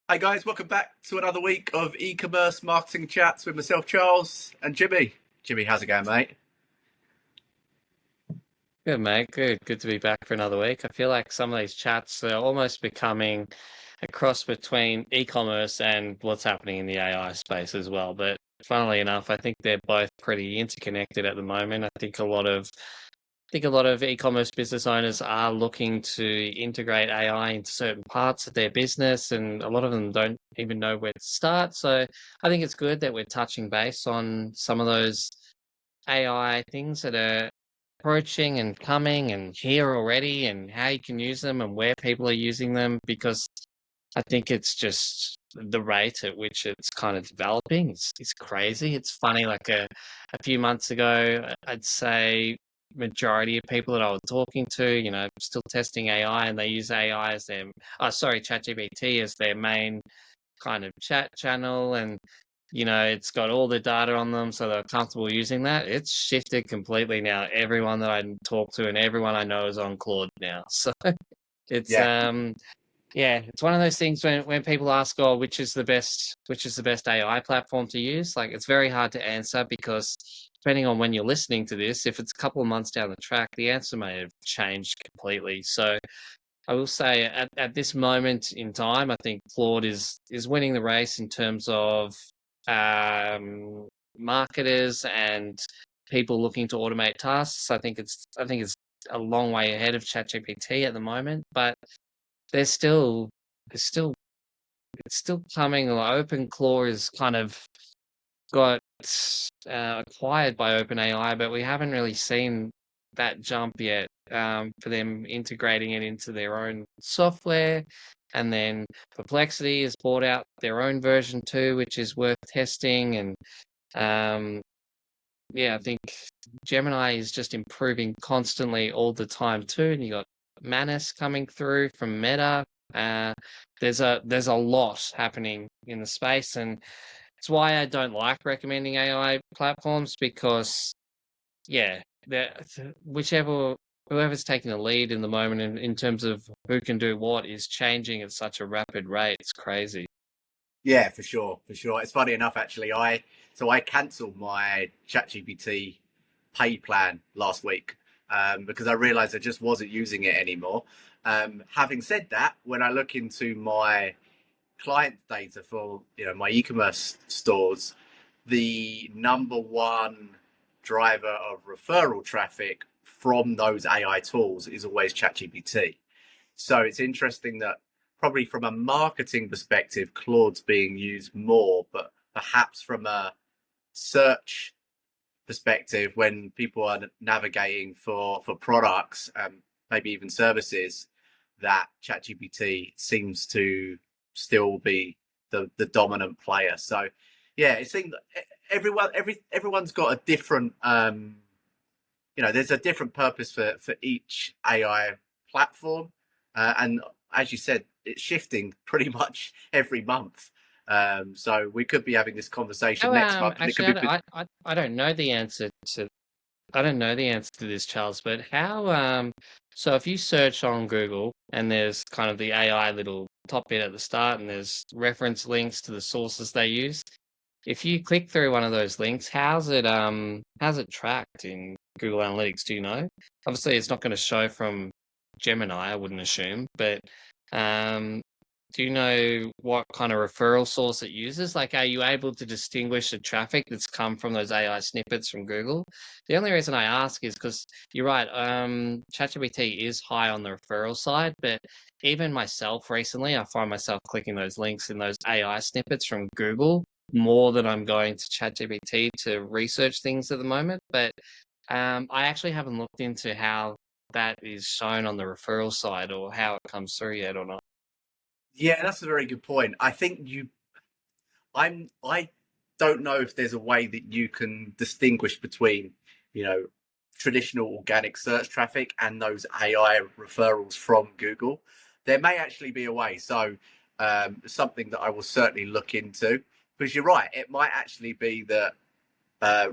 Hi guys, welcome back to another week of e-commerce marketing chats with myself, Charles, and Jimmy. Jimmy, how's it going, mate? Good, mate. Good to be back for another week. I feel like some of these chats are almost becoming a cross between e-commerce and what's happening in the AI space as well. But funnily enough, I think they're both pretty interconnected at the moment. I think a lot of e-commerce business owners are looking to integrate AI into certain parts of their business, and a lot of them don't even know where to start. So I think it's good that we're touching base on some of those AI things that are approaching and coming and here already, and how you can use them and where people are using them, because I think it's just the rate at which it's kind of developing is crazy. It's funny, like a few months ago, I'd say majority of people that I was talking to, still testing AI, and they use AI as their, ChatGPT as their main kind of chat channel, and it's got all the data on them, so they're comfortable using that. It's shifted completely now. Everyone that I talk to and everyone I know is on Claude now. So it's Yeah, yeah, it's one of those things when people ask, oh, which is the best AI platform to use? Like, it's very hard to answer, because depending on when you're listening to this, if it's a couple of months down the track, the answer may have changed completely. So I will say at this moment in time, I think Claude is winning the race in terms of um, marketers and people looking to automate tasks. I think it's a long way ahead of ChatGPT at the moment, but there's still there's still it's still coming. Like, OpenClaw is kind of got acquired by OpenAI, but we haven't really seen that jump yet, for them integrating it into their own software. And then Perplexity has bought out their own version too, which is worth testing. And um, yeah, I think Gemini is just improving constantly all the time too. And you got Manus coming through from Meta. Uh, there's a lot happening in the space, and it's why I don't like recommending AI platforms, because yeah, whichever whoever's taking the lead in the moment in terms of who can do what is changing at such a rapid rate. It's crazy. yeah, for sure, for sure. It's funny enough, actually. I cancelled my ChatGPT pay plan last week because I realised I just wasn't using it anymore. Having said that, when I look into my client data for my e-commerce stores, the number one driver of referral traffic from those AI tools is always ChatGPT. So it's interesting that probably from a marketing perspective, Claude's being used more, but perhaps from a search perspective, when people are navigating for products, maybe even services, that ChatGPT seems to still be the dominant player. So yeah, it seems everyone's got a different there's a different purpose for each AI platform, and as you said, it's shifting pretty much every month. So we could be having this conversation Oh, next month, and it could actually, be I don't know the answer to I don't know the answer to this, Charles. But so if you search on Google, and there's kind of the AI little top bit at the start, and there's reference links to the sources they use. If you click through one of those links, how's it tracked in Google Analytics? Do you know? Obviously, it's not going to show from Gemini, I wouldn't assume, but um, do you know what kind of referral source it uses? Like, are you able to distinguish the traffic that's come from those AI snippets from Google? The only reason I ask is because you're right. ChatGPT is high on the referral side, but even myself recently, I find myself clicking those links in those AI snippets from Google more than I'm going to ChatGPT to research things at the moment. But I actually haven't looked into how that is shown on the referral side, or how it comes through yet or not. yeah, that's a very good point. I don't know if there's a way that you can distinguish between, you know, traditional organic search traffic and those AI referrals from Google. There may actually be a way. So something that I will certainly look into, because you're right, it might actually be that uh,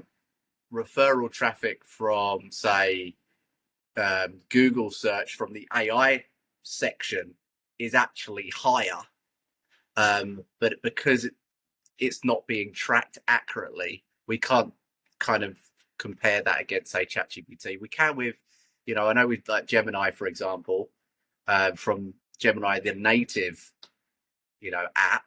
referral traffic from, say, Google search from the AI section is actually higher But because it's not being tracked accurately, we can't kind of compare that against, say, ChatGPT. We can with, I know with like Gemini, for example, from Gemini, the native, app,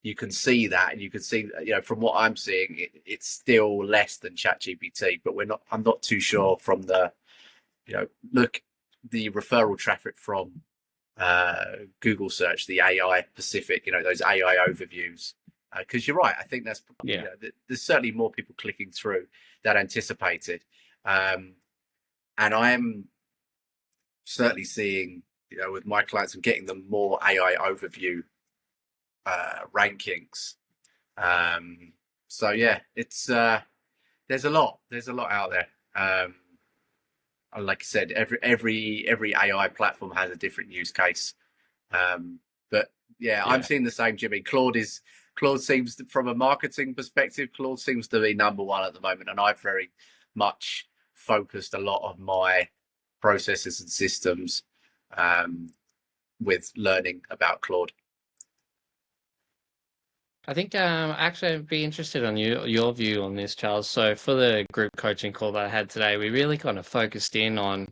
you can see that, and you can see, from what I'm seeing, it's still less than ChatGPT. But I'm not too sure from the, look, the referral traffic from Google search, the AI Pacific, those AI overviews. Because you're right, I think that's, there's certainly more people clicking through than anticipated. And I'm certainly seeing, with my clients, I'm getting them more AI overview rankings. So yeah, it's there's a lot out there. Like I said, every AI platform has a different use case. But yeah, I'm seeing the same, Jimmy. Claude seems to, from a marketing perspective, Claude seems to be number one at the moment, and I've very much focused a lot of my processes and systems with learning about Claude. I think actually I'd be interested on your view on this, Charles. So for the group coaching call that I had today, we really kind of focused in on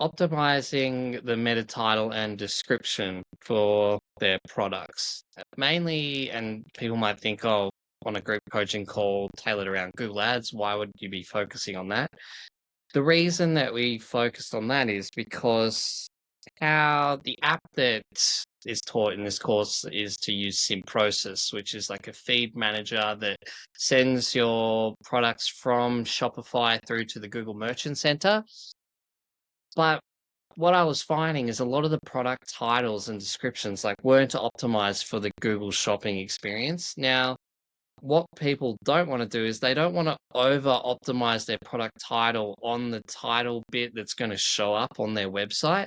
optimizing the meta title and description for their products. Mainly, and people might think, oh, on a group coaching call tailored around Google Ads, why would you be focusing on that? The reason that we focused on that is because how the app that is taught in this course is to use Simprosys, which is like a feed manager that sends your products from Shopify through to the Google Merchant Center. But what I was finding is a lot of the product titles and descriptions weren't optimized for the Google shopping experience. Now, what people don't want to do is they don't want to over optimize their product title on the title bit that's going to show up on their website.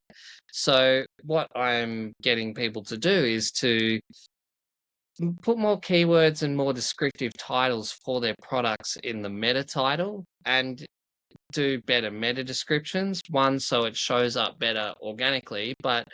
So what I'm getting people to do is to put more keywords and more descriptive titles for their products in the meta title and do better meta descriptions. One, so it shows up better organically, but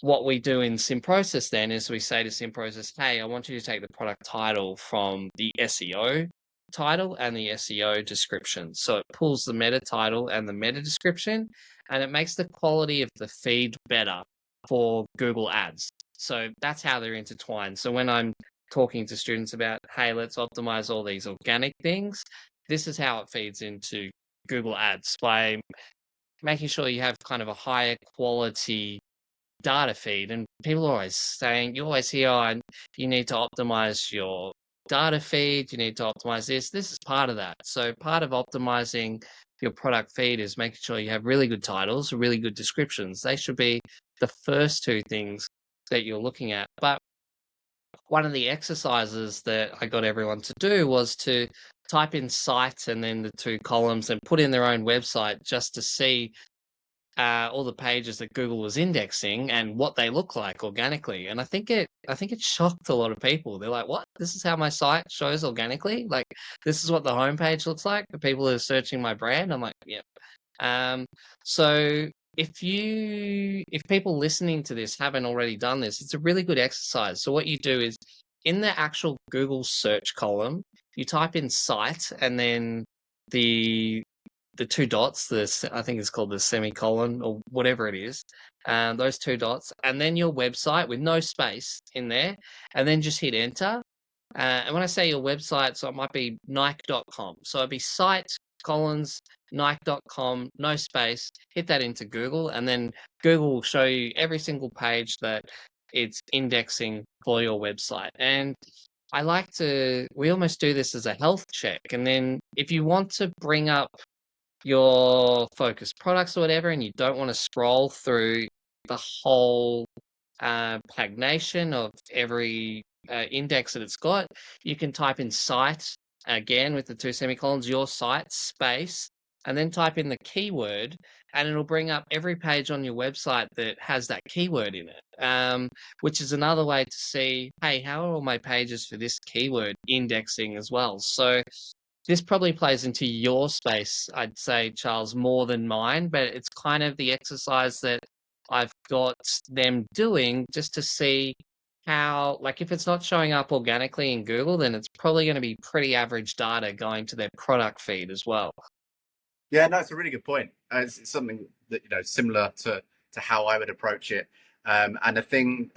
what we do in Simprosys then is we say to Simprosys, hey, I want you to take the product title from the SEO title and the SEO description. So it pulls the meta title and the meta description, and it makes the quality of the feed better for Google Ads. So that's how they're intertwined. So when I'm talking to students about, hey, let's optimize all these organic things, this is how it feeds into Google Ads by making sure you have kind of a higher quality data feed. And people are always saying, you always hear, oh, you need to optimize your data feed, you need to optimize this. This is part of that. So part of optimizing your product feed is making sure you have really good titles, really good descriptions. They should be the first two things that you're looking at. But one of the exercises that I got everyone to do was to type in site and then the two columns and put in their own website just to see all the pages that Google was indexing and what they look like organically. And I think it shocked a lot of people. They're like, what? This is how my site shows organically? Like, this is what the homepage looks like for people who are searching my brand? I'm like, yeah. So if people listening to this haven't already done this, it's a really good exercise. So what you do is in the actual Google search column, you type in site and then the two dots, I think it's called the semicolon or whatever it is, those two dots, and then your website with no space in there, and then just hit enter. And when I say your website, so it might be Nike.com. So it'd be site colons Nike.com, no space, hit that into Google, and then Google will show you every single page that it's indexing for your website. And we almost do this as a health check. And then if you want to bring up your focus products or whatever, and you don't want to scroll through the whole pagination of every index that it's got, you can type in site again with the two semicolons, your site space, and then type in the keyword, and it'll bring up every page on your website that has that keyword in it, which is another way to see, hey, how are all my pages for this keyword indexing as well? So this probably plays into your space, I'd say, Charles, more than mine, but it's kind of the exercise that I've got them doing just to see how, like, if it's not showing up organically in Google, then it's probably going to be pretty average data going to their product feed as well. Yeah, no, it's a really good point. It's something that, similar to how I would approach it. And the thing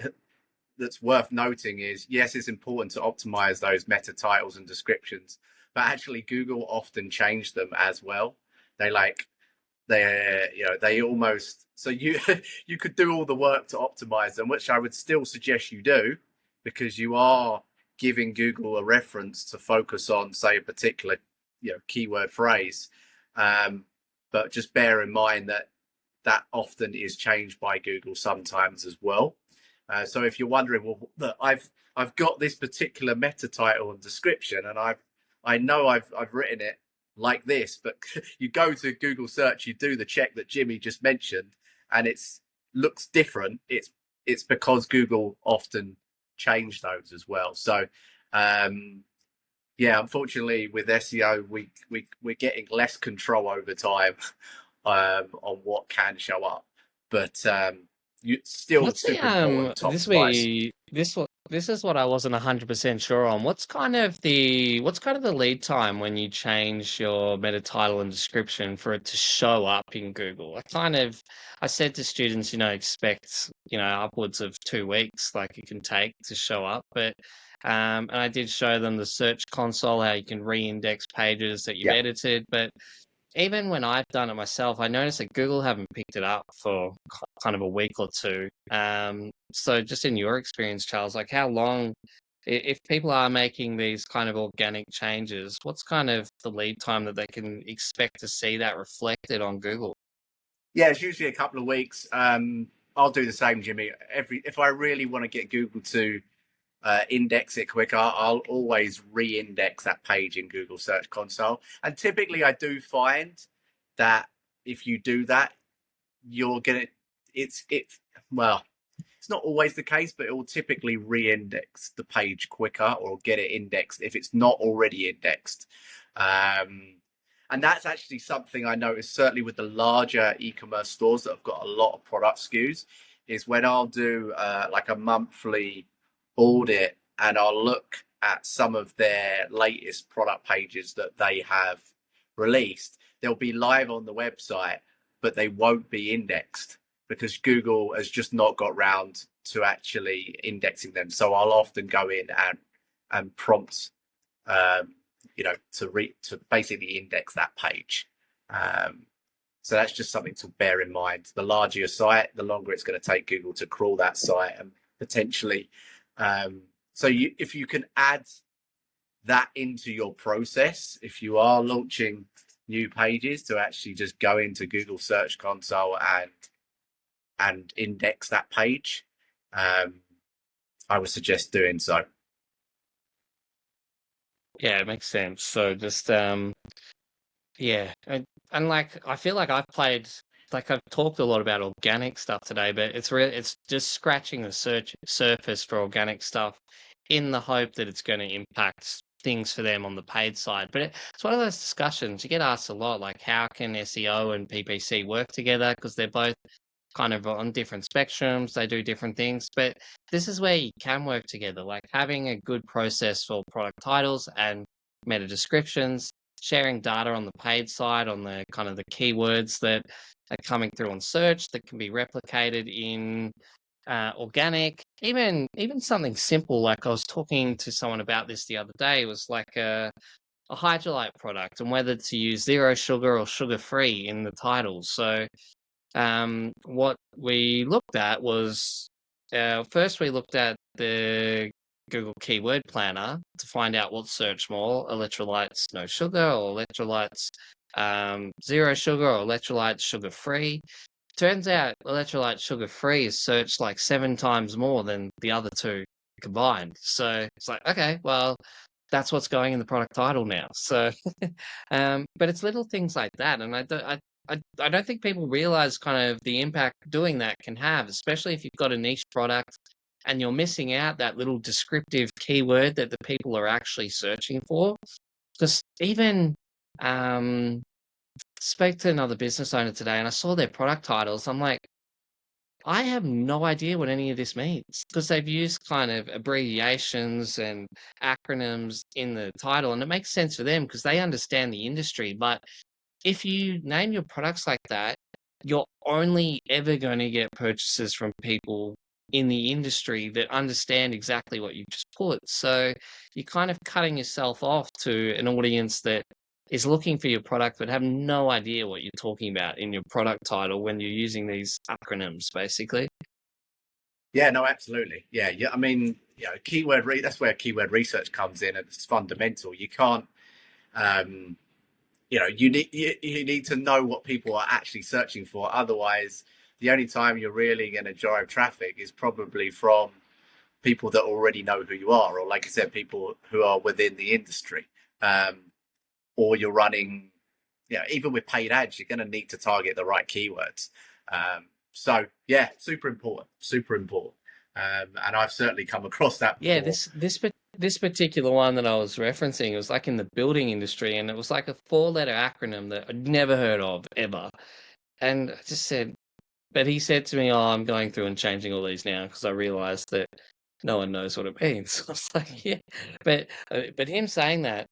that's worth noting is, yes, it's important to optimize those meta titles and descriptions, but actually Google often change them as well. They like they almost, so you you could do all the work to optimize them, which I would still suggest you do, because you are giving Google a reference to focus on, say, a particular keyword phrase. But just bear in mind that that often is changed by Google sometimes as well. So if you're wondering, well, look, I've got this particular meta title and description, and I know I've written it like this, but you go to Google search, you do the check that Jimmy just mentioned, and it's looks different. It's because Google often change those as well. So yeah, unfortunately with SEO, we're getting less control over time on what can show up, but you still What's the super important to optimize. this is what I wasn't 100% sure on. What's kind of the lead time when you change your meta title and description for it to show up in Google? I said to students, expect, upwards of 2 weeks, like it can take to show up. But and I did show them the search console, how you can re-index pages that you've Yeah. edited. But even when I've done it myself, I noticed that Google haven't picked it up for kind of a week or two. So just in your experience, Charles, like how long, if people are making these kind of organic changes, what's kind of the lead time that they can expect to see that reflected on Google? Yeah, it's usually a couple of weeks. I'll do the same, Jimmy. If I really want to get Google to index it quicker, I'll always re-index that page in Google Search Console. And typically, I do find that if you do that, you're gonna well, it's not always the case, but it will typically re-index the page quicker or get it indexed if it's not already indexed. And that's actually something I noticed, certainly with the larger e-commerce stores that have got a lot of product SKUs, is when I'll do like a monthly audit and I'll look at some of their latest product pages that they have released. They'll be live on the website, but they won't be indexed because Google has just not got round to actually indexing them. So I'll often go in and prompt to basically index that page. So that's just something to bear in mind. The larger your site, the longer it's going to take Google to crawl that site and potentially. If you can add that into your process, if you are launching new pages, to actually just go into Google Search Console and index that page, I would suggest doing so. Yeah, it makes sense. So just yeah, and like I feel like I've talked a lot about organic stuff today, but it's just scratching the surface for organic stuff in the hope that it's going to impact things for them on the paid side. But it's one of those discussions you get asked a lot, like how can SEO and PPC work together, because they're both kind of on different spectrums, they do different things. But this is where you can work together, like having a good process for product titles and meta descriptions, sharing data on the paid side on the kind of the keywords that are coming through on search that can be replicated in organic, even something simple. Like I was talking to someone about this the other day. It was like a hydrolyte product and whether to use zero sugar or sugar free in the title. So what we looked at was first we looked at the Google Keyword Planner to find out what search more: electrolytes no sugar, or electrolytes zero sugar, or electrolytes sugar free. Turns out electrolyte sugar free is searched like 7 times more than the other two combined. So it's like, okay, well, that's what's going in the product title now. So, but it's little things like that, and I don't think people realize kind of the impact doing that can have, especially if you've got a niche product and you're missing out that little descriptive keyword that the people are actually searching for. Because even spoke to another business owner today and I saw their product titles. I'm like, I have no idea what any of this means because they've used kind of abbreviations and acronyms in the title, and it makes sense for them because they understand the industry. But if you name your products like that, you're only ever going to get purchases from people in the industry that understand exactly what you just put. So you're kind of cutting yourself off to an audience that is looking for your product but have no idea what you're talking about in your product title when you're using these acronyms, basically. Yeah, no, absolutely. Yeah. I mean, that's where keyword research comes in, and it's fundamental. You can't, um, you need to know what people are actually searching for. Otherwise, the only time you're really going to drive traffic is probably from people that already know who you are, or like I said, people who are within the industry. Or you're running, even with paid ads, you're going to need to target the right keywords. So yeah, super important, super important. And I've certainly come across that Yeah, before. this particular one that I was referencing, it was like in the building industry, and it was like a 4-letter acronym that I'd never heard of ever. And I just said, but he said to me, "Oh, I'm going through and changing all these now because I realized that no one knows what it means." I was like, "Yeah," but him saying that,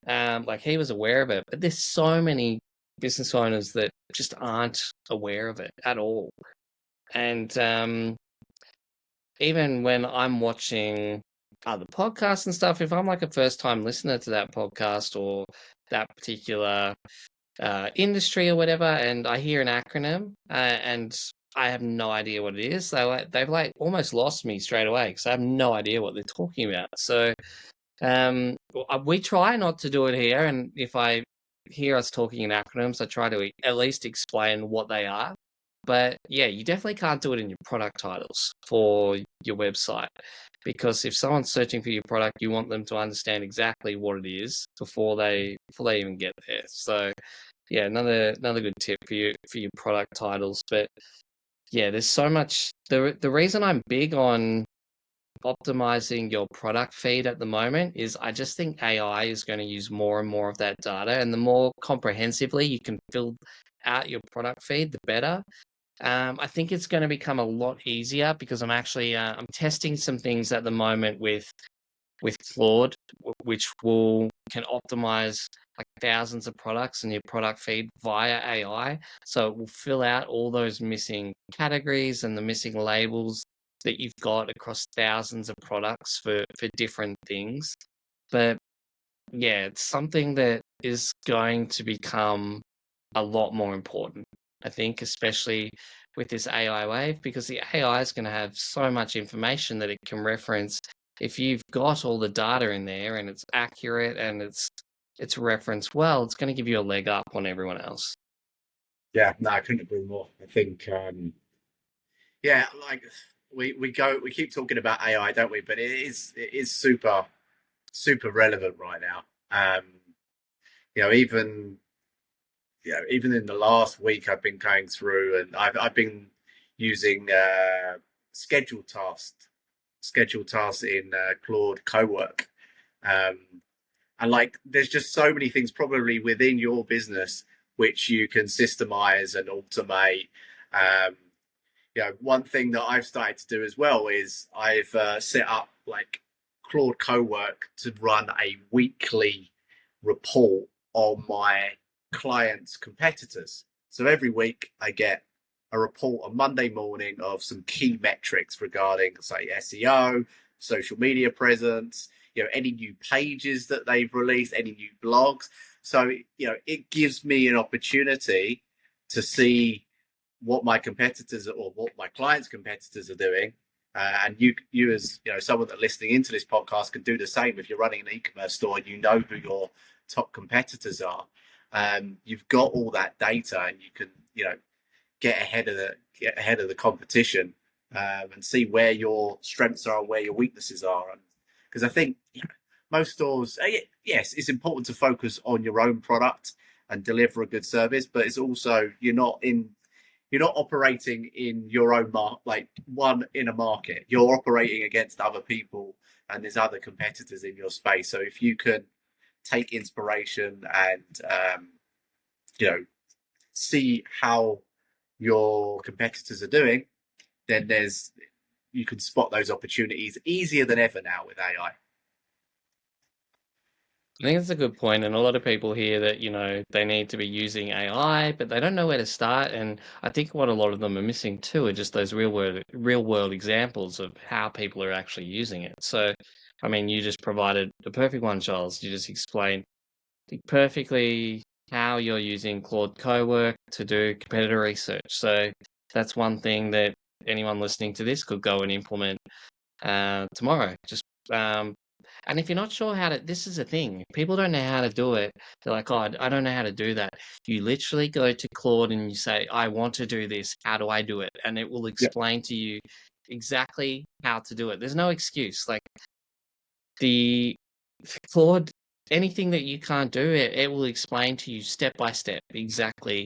like he was aware of it, but there's so many business owners that just aren't aware of it at all. And even when I'm watching other podcasts and stuff, if I'm like a first time listener to that podcast or that particular industry or whatever, and I hear an acronym and I have no idea what it is, they've like almost lost me straight away because I have no idea what they're talking about. So we try not to do it here, and if I hear us talking in acronyms, I try to at least explain what they are. But yeah, you definitely can't do it in your product titles for your website because if someone's searching for your product, you want them to understand exactly what it is before they even get there. So yeah, another good tip for your product titles. But yeah, there's so much. The reason I'm big on optimizing your product feed at the moment is I just think AI is going to use more and more of that data, and the more comprehensively you can fill out your product feed, the better. I think it's going to become a lot easier because I'm actually I'm testing some things at the moment with Claude, which can optimize like thousands of products in your product feed via AI. So it will fill out all those missing categories and the missing labels that you've got across thousands of products for different things. But yeah, it's something that is going to become a lot more important, I think, especially with this AI wave, because the AI is going to have so much information that it can reference. If you've got all the data in there and it's accurate and it's referenced well, it's going to give you a leg up on everyone else. Yeah, no, I couldn't agree more. I think, yeah, like we keep talking about AI, don't we? But it is super relevant right now. You know, even even in the last week, I've been going through and I've been using schedule tasks in Claude Cowork, um, and like there's just so many things probably within your business which you can systemize and automate. Um, one thing that I've started to do as well is I've set up like Claude Cowork to run a weekly report on my clients' competitors. So every week I get a report on Monday morning of some key metrics regarding, say, SEO, social media presence, any new pages that they've released, any new blogs. So, it gives me an opportunity to see what my competitors or what my clients' competitors are doing. And you as someone that listening into this podcast can do the same. If you're running an e-commerce store and you know who your top competitors are, you've got all that data and you can get ahead of the competition, and see where your strengths are and where your weaknesses are. Because I think most stores, yes, it's important to focus on your own product and deliver a good service, but it's also you're not operating in your own like one in a market. You're operating against other people, and there's other competitors in your space. So if you can take inspiration and you know see how your competitors are doing, then you can spot those opportunities easier than ever now with AI. I think that's a good point, and a lot of people hear that, they need to be using AI, but they don't know where to start. And I think what a lot of them are missing too are just those real world examples of how people are actually using it. So, I mean, you just provided the perfect one, Charles. You just explained perfectly how you're using Claude Cowork to do competitor research. So that's one thing that anyone listening to this could go and implement tomorrow. Just and if you're not sure how to, this is a thing. People don't know how to do it. They're like, oh, I don't know how to do that. You literally go to Claude and you say, I want to do this. How do I do it? And it will Yeah. explain to you exactly how to do it. There's no excuse. Like the Claude, anything that you can't do, it will explain to you step by step exactly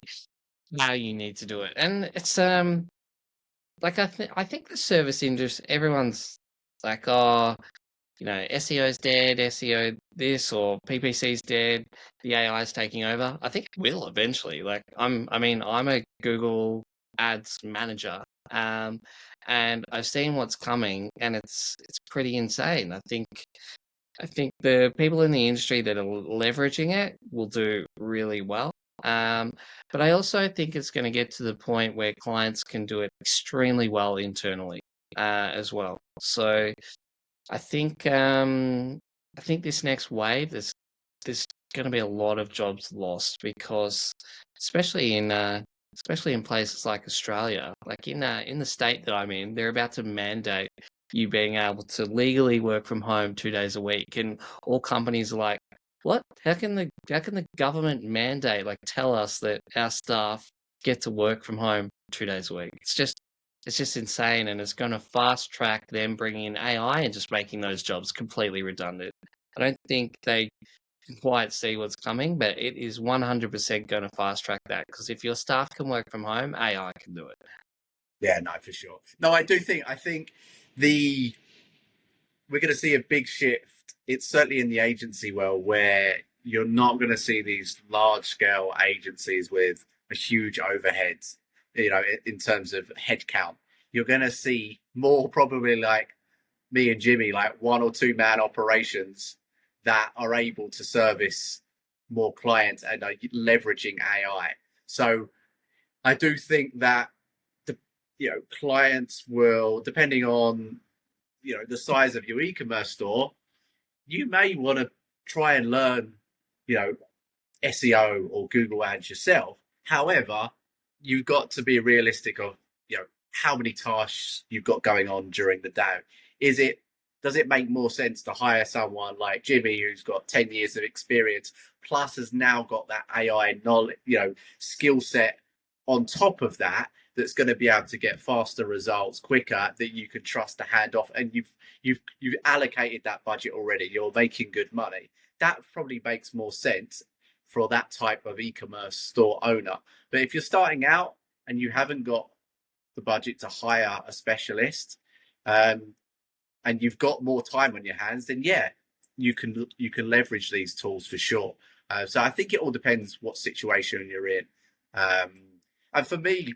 how you need to do it. And it's like I think the service industry, everyone's like, oh, SEO's dead, SEO this or PPC's dead, the AI is taking over. I think it will eventually. Like I'm a Google Ads manager, and I've seen what's coming, and it's pretty insane. I think the people in the industry that are leveraging it will do really well. But I also think it's going to get to the point where clients can do it extremely well internally, as well. So I think this next wave, there's going to be a lot of jobs lost because, especially in places like Australia, like in the state that I'm in, they're about to mandate you being able to legally work from home 2 days a week, and all companies are like, what? How can the government mandate, like, tell us that our staff get to work from home 2 days a week? It's just insane, and it's going to fast track them bringing in AI and just making those jobs completely redundant. I don't think they can quite see what's coming, but it is 100% going to fast track that, because if your staff can work from home, AI can do it. Yeah, no, for sure. No, I think the we're going to see a big shift. It's certainly in the agency world where you're not going to see these large scale agencies with a huge overheads, in terms of headcount. You're going to see more probably like me and Jimmy, like 1 or 2 man operations that are able to service more clients and are leveraging AI. So I do think that the clients will, depending on the size of your e-commerce store, you may want to try and learn you know SEO or Google Ads yourself. However, you've got to be realistic of how many tasks you've got going on during the day. Does it make more sense to hire someone like Jimmy, who's got 10 years of experience, plus has now got that AI knowledge, skill set on top of that, that's going to be able to get faster results quicker, that you can trust to hand off, and you've allocated that budget already, you're making good money. That probably makes more sense for that type of e-commerce store owner. But if you're starting out and you haven't got the budget to hire a specialist, and you've got more time on your hands, then yeah, you can leverage these tools for sure. So I think it all depends what situation you're in. And for me,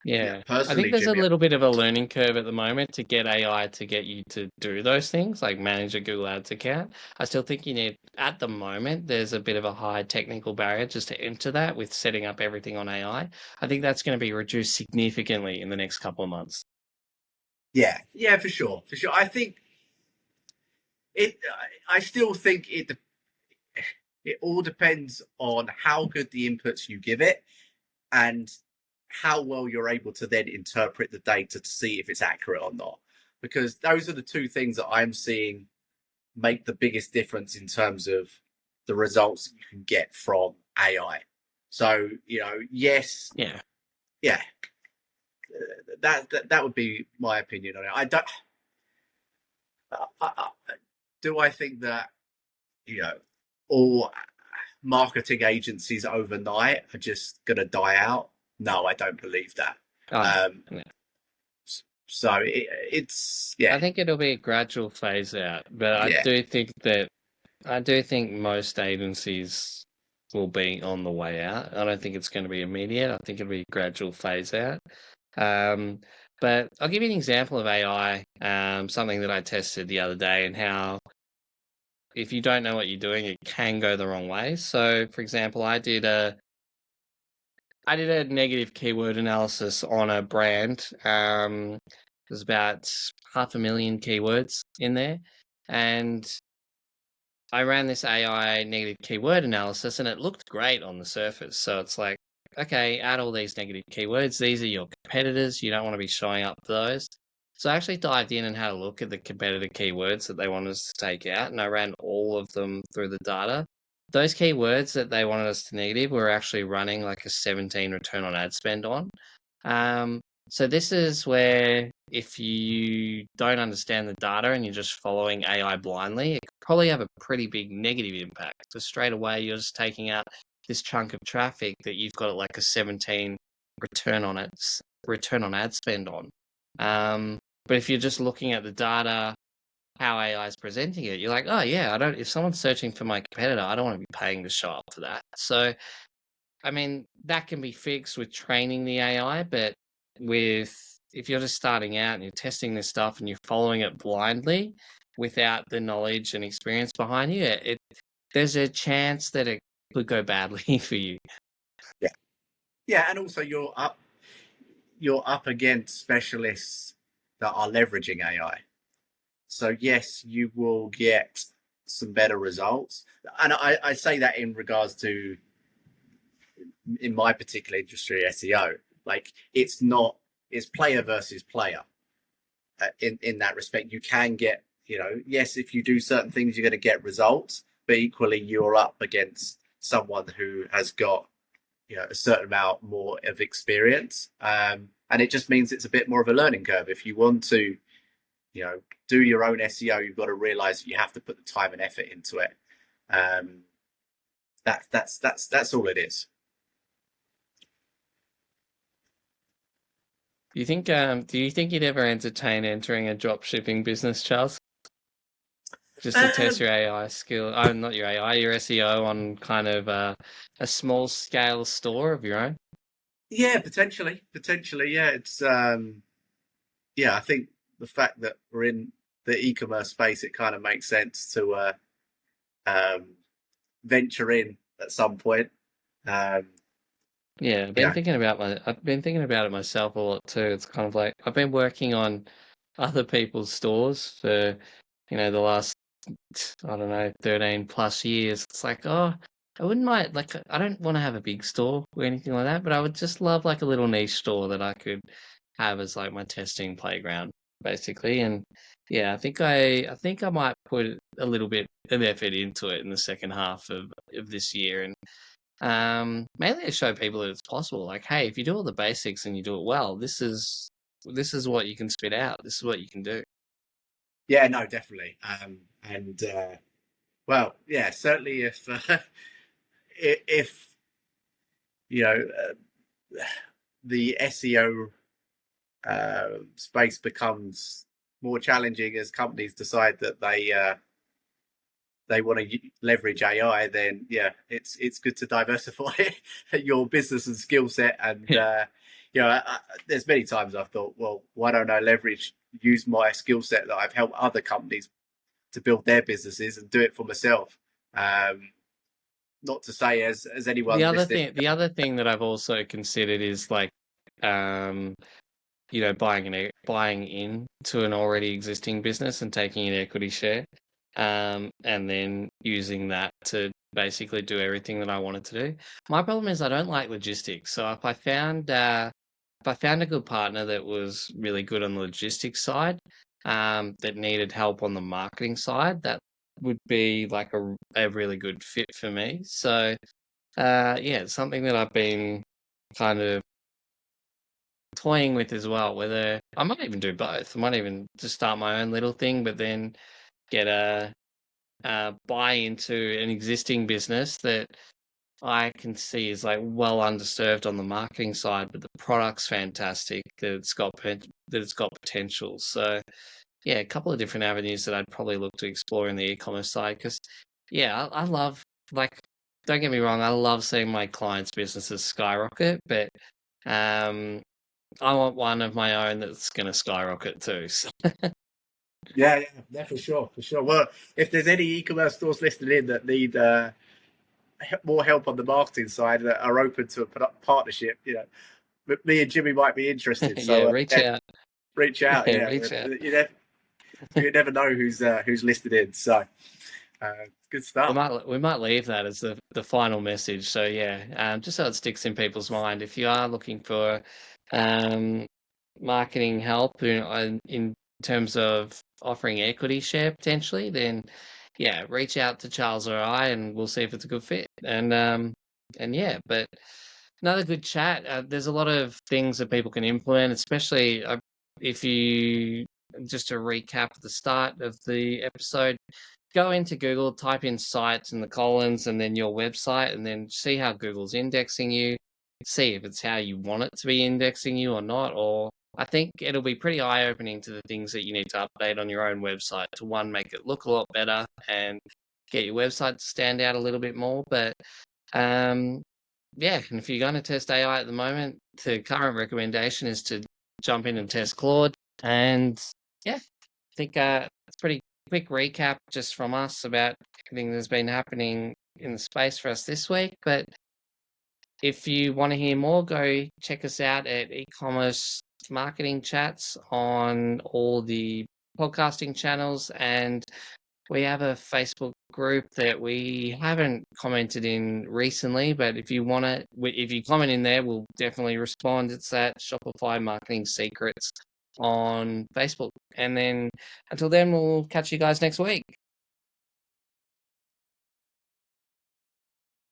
Yeah. I personally, think there's a Jimmy, little bit of a learning curve at the moment to get AI to get you to do those things, like manage a Google Ads account. I still think at the moment, there's a bit of a high technical barrier just to enter that with setting up everything on AI. I think that's going to be reduced significantly in the next couple of months. yeah, for sure, for sure. I think it. I still think it all depends on how good the inputs you give it, and how well you're able to then interpret the data to see if it's accurate or not. Because those are the two things that I'm seeing make the biggest difference in terms of the results that you can get from AI. So, yes, Yeah. yeah, that would be my opinion on it. I don't. Do I think that all marketing agencies overnight are just going to die out? No, I don't believe that. Oh, no. Um, No. so it's I think it'll be a gradual phase out, but yeah, I do think most agencies will be on the way out. I don't think it's going to be immediate. I think it'll be a gradual phase out. Um, But I'll give you an example of AI, something that I tested the other day, and how if you don't know what you're doing, it can go the wrong way. So, for example, I did a negative keyword analysis on a brand. There's about 500,000 keywords in there, and I ran this AI negative keyword analysis, and it looked great on the surface. So it's like, okay, add all these negative keywords. These are your competitors. You don't want to be showing up those. So I actually dived in and had a look at the competitor keywords that they wanted us to take out, and I ran all of them through the data. Those keywords that they wanted us to negative were actually running like a 17 return on ad spend on. Um, so this is where if you don't understand the data and you're just following AI blindly, it could probably have a pretty big negative impact. So straight away, you're just taking out this chunk of traffic that you've got like a 17 return on it, return on ad spend on. But if you're just looking at the data, how AI is presenting it, you're like, oh yeah, if someone's searching for my competitor, I don't want to be paying to show up for that. So I mean, that can be fixed with training the AI, but if you're just starting out and you're testing this stuff and you're following it blindly without the knowledge and experience behind you, there's a chance that it could go badly for you. Yeah, yeah, and also you're up against specialists that are leveraging AI. So yes, you will get some better results, and I say that in regards to, in my particular industry, SEO. Like it's player versus player. In that respect, you can get, yes, if you do certain things, you're going to get results, but equally you're up against someone who has got, a certain amount more of experience, and it just means it's a bit more of a learning curve. If you want to, do your own SEO, you've got to realize that you have to put the time and effort into it. That's all it is. Do you think you'd ever entertain entering a drop shipping business, Charles? Just to test Um, your AI skill, not your AI, your SEO on kind of a small scale store of your own? yeah, potentially, yeah. I think the fact that we're in the e-commerce space, it kind of makes sense to um, venture in at some point. Um, Yeah, yeah, I've been thinking about it myself a lot too. It's kind of like I've been working on other people's stores for, the last, I don't know, 13 plus years. It's like, oh, I wouldn't mind, like, I don't want to have a big store or anything like that, but I would just love like a little niche store that I could have as like my testing playground, basically. And yeah, I think I might put a little bit of effort into it in the second half of this year. And mainly to show people that it's possible. Like, hey, if you do all the basics and you do it well, this is what you can spit out. This is what you can do. yeah, no, definitely. And well, yeah, certainly if you know the SEO space becomes more challenging as companies decide that they want to leverage AI, then yeah, it's good to diversify your business and skill set. And Yeah. there's many times I've thought, well, why don't I use my skill set that I've helped other companies to build their businesses and do it for myself. Not to say as The anyone other listening. thing, the other thing that I've also considered is like, um, buying in to an already existing business and taking an equity share, and then using that to basically do everything that I wanted to do. My problem is I don't like logistics. So if I found a good partner that was really good on the logistics side, that needed help on the marketing side, that would be like a really good fit for me. So yeah, it's something that I've been kind of toying with as well, whether I might even do both. I might even just start my own little thing, but then get buy into an existing business that I can see is like well underserved on the marketing side, but the product's fantastic, that it's got potential. So yeah, a couple of different avenues that I'd probably look to explore in the e-commerce side. Because yeah, I love, like, don't get me wrong, I love seeing my clients' businesses skyrocket, but um I want one of my own that's going to skyrocket too. So. Yeah, for sure, for sure. Well, if there's any e-commerce stores listening in that need more help on the marketing side that are open to a partnership, me and Jimmy might be interested. Yeah, So reach out. reach out. Yeah, Yeah, reach out. you never know who's listed in. So good stuff. We might leave that as the final message. So yeah, just so it sticks in people's mind. If you are looking for marketing help in terms of offering equity share potentially, then yeah, reach out to Charles or I, and we'll see if it's a good fit. And yeah, but another good chat. There's a lot of things that people can implement, especially if you, just to recap the start of the episode, go into Google, type in sites in the colons and then your website, and then see how Google's indexing you. See if it's how you want it to be indexing you or not. Or I think it'll be pretty eye-opening to the things that you need to update on your own website to, one, make it look a lot better and get your website to stand out a little bit more. But yeah, and if you're going to test AI at the moment, the current recommendation is to jump in and test Claude. And yeah, I think it's pretty quick recap just from us about everything that's been happening in the space for us this week. But if you want to hear more, go check us out at e-commerce marketing chats on all the podcasting channels, and we have a Facebook group that we haven't commented in recently, but if you want to, if you comment in there, we'll definitely respond. It's at Shopify Marketing Secrets on Facebook. And then until then, we'll catch you guys next week.